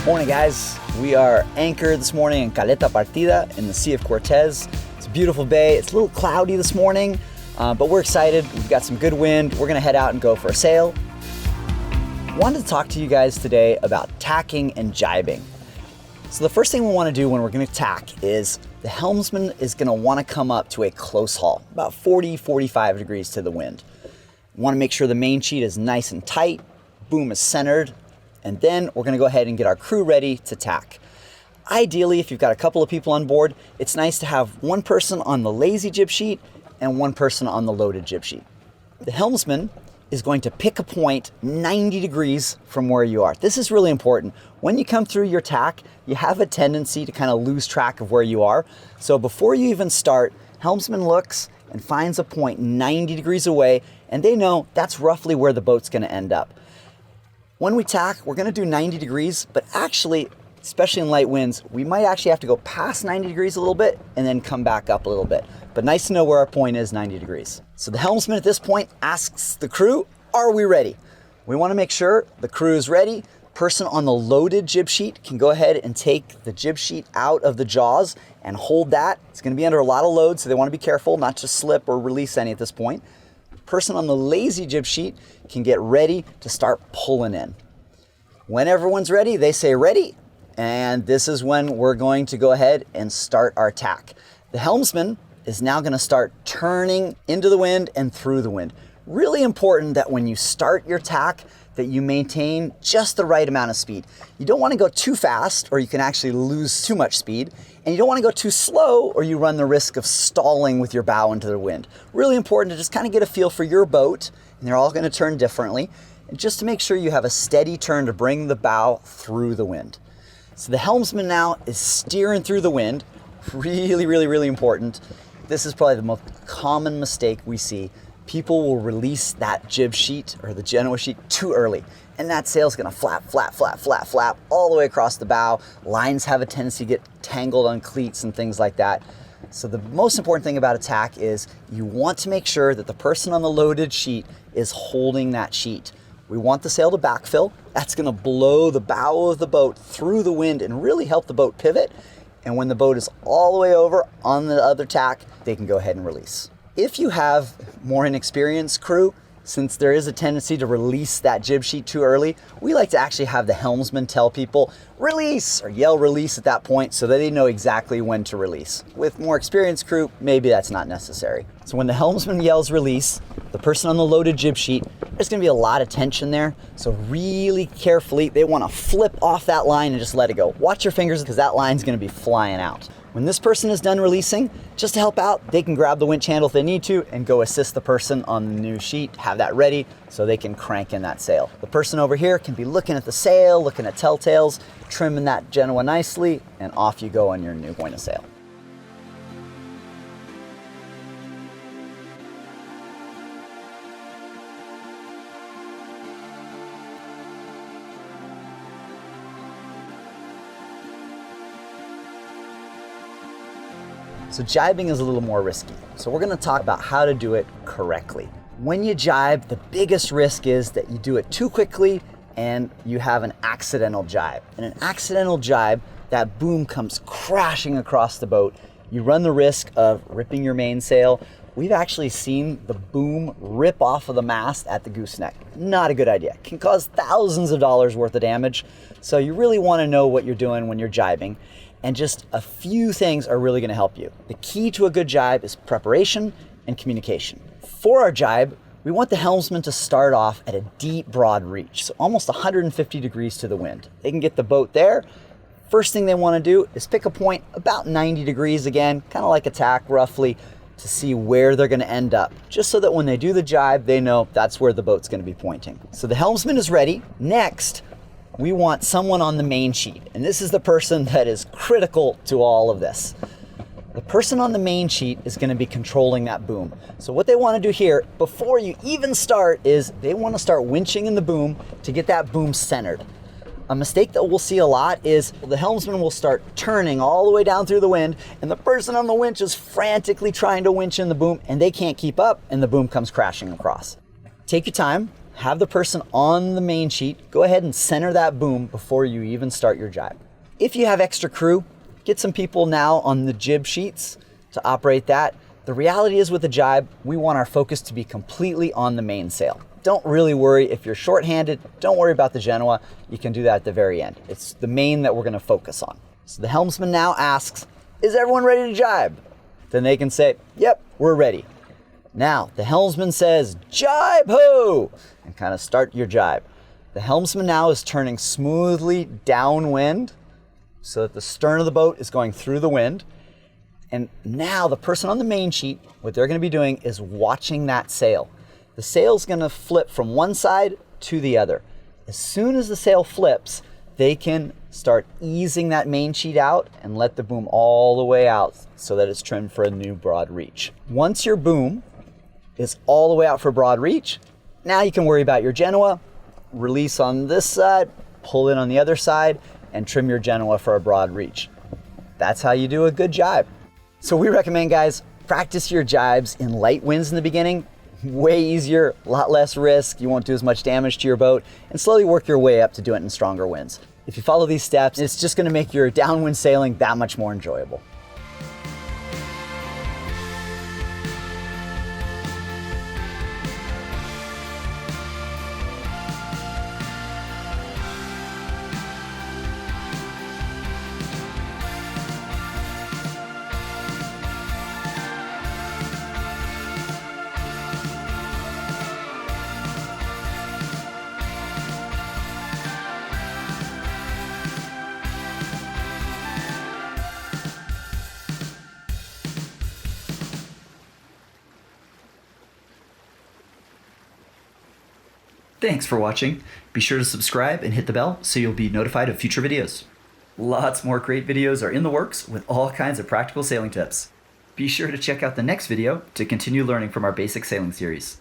Morning guys, we are anchored this morning in Caleta Partida in the Sea of Cortez. It's a beautiful bay. It's a little cloudy this morning, but we're excited. We've got some good wind. We're gonna head out and go for a sail. Wanted to talk to you guys today about tacking and jibing. So the first thing we wanna do when we're gonna tack is the helmsman is gonna wanna come up to a close haul, about 40, 45 degrees to the wind. We wanna make sure the main sheet is nice and tight, boom is centered, and then we're gonna go ahead and get our crew ready to tack. Ideally, if you've got a couple of people on board, it's nice to have one person on the lazy jib sheet and one person on the loaded jib sheet. The helmsman is going to pick a point 90 degrees from where you are. This is really important. When you come through your tack, you have a tendency to kind of lose track of where you are. So before you even start, helmsman looks and finds a point 90 degrees away, and they know that's roughly where the boat's gonna end up. When we tack, we're gonna do 90 degrees, but actually, especially in light winds, we might actually have to go past 90 degrees a little bit and then come back up a little bit. But nice to know where our point is, 90 degrees. So the helmsman at this point asks the crew, are we ready? We wanna make sure the crew is ready. Person on the loaded jib sheet can go ahead and take the jib sheet out of the jaws and hold that. It's gonna be under a lot of load, so they wanna be careful not to slip or release any at this point. Person on the lazy jib sheet can get ready to start pulling in. When everyone's ready, they say ready, and this is when we're going to go ahead and start our tack. The helmsman is now gonna start turning into the wind and through the wind. Really important that when you start your tack, that you maintain just the right amount of speed. You don't wanna go too fast or you can actually lose too much speed, and you don't wanna go too slow or you run the risk of stalling with your bow into the wind. Really important to just kind of get a feel for your boat, and they're all gonna turn differently, and just to make sure you have a steady turn to bring the bow through the wind. So the helmsman now is steering through the wind. Really, really, really important. This is probably the most common mistake we see. People will release that jib sheet or the Genoa sheet too early, and that sail's gonna flap, flap, flap, flap, flap all the way across the bow. Lines have a tendency to get tangled on cleats and things like that. So the most important thing about a tack is you want to make sure that the person on the loaded sheet is holding that sheet. We want the sail to backfill. That's gonna blow the bow of the boat through the wind and really help the boat pivot. And when the boat is all the way over on the other tack, they can go ahead and release. If you have more inexperienced crew, since there is a tendency to release that jib sheet too early, we like to actually have the helmsman tell people, release, or yell release at that point so that they know exactly when to release. With more experienced crew, maybe that's not necessary. So when the helmsman yells release, the person on the loaded jib sheet, there's gonna be a lot of tension there. So really carefully, they wanna flip off that line and just let it go. Watch your fingers because that line's gonna be flying out. When this person is done releasing, just to help out, they can grab the winch handle if they need to and go assist the person on the new sheet, have that ready so they can crank in that sail. The person over here can be looking at the sail, looking at telltales, trimming that Genoa nicely, and off you go on your new point of sail. So jibing is a little more risky. So we're gonna talk about how to do it correctly. When you jibe, the biggest risk is that you do it too quickly and you have an accidental jibe. In an accidental jibe, that boom comes crashing across the boat. You run the risk of ripping your mainsail. We've actually seen the boom rip off of the mast at the gooseneck. Not a good idea. Can cause thousands of dollars worth of damage. So you really wanna know what you're doing when you're jibing. And just a few things are really gonna help you. The key to a good jibe is preparation and communication. For our jibe, we want the helmsman to start off at a deep, broad reach, so almost 150 degrees to the wind. They can get the boat there. First thing they wanna do is pick a point about 90 degrees again, kind of like a tack roughly, to see where they're gonna end up, just so that when they do the jibe, they know that's where the boat's gonna be pointing. So the helmsman is ready. Next, we want someone on the main sheet, and this is the person that is critical to all of this. The person on the main sheet is gonna be controlling that boom. So what they wanna do here, before you even start, is they wanna start winching in the boom to get that boom centered. A mistake that we'll see a lot is the helmsman will start turning all the way down through the wind, and the person on the winch is frantically trying to winch in the boom, and they can't keep up, and the boom comes crashing across. Take your time, have the person on the main sheet go ahead and center that boom before you even start your jibe. If you have extra crew, get some people now on the jib sheets to operate that. The reality is with the jibe, we want our focus to be completely on the mainsail. Don't really worry if you're shorthanded, don't worry about the Genoa. You can do that at the very end. It's the main that we're gonna focus on. So the helmsman now asks, is everyone ready to jibe? Then they can say, yep, we're ready. Now, the helmsman says, jibe ho, and kind of start your jibe. The helmsman now is turning smoothly downwind so that the stern of the boat is going through the wind. And now the person on the main sheet, what they're gonna be doing is watching that sail. The sail's gonna flip from one side to the other. As soon as the sail flips, they can start easing that main sheet out and let the boom all the way out so that it's trimmed for a new broad reach. Once your boom is all the way out for broad reach, now you can worry about your Genoa, release on this side, pull in on the other side, and trim your Genoa for a broad reach. That's how you do a good jibe. So we recommend, guys, practice your jibes in light winds in the beginning. Way easier, a lot less risk, you won't do as much damage to your boat, and slowly work your way up to do it in stronger winds. If you follow these steps, it's just gonna make your downwind sailing that much more enjoyable. Thanks for watching. Be sure to subscribe and hit the bell so you'll be notified of future videos. Lots more great videos are in the works with all kinds of practical sailing tips. Be sure to check out the next video to continue learning from our basic sailing series.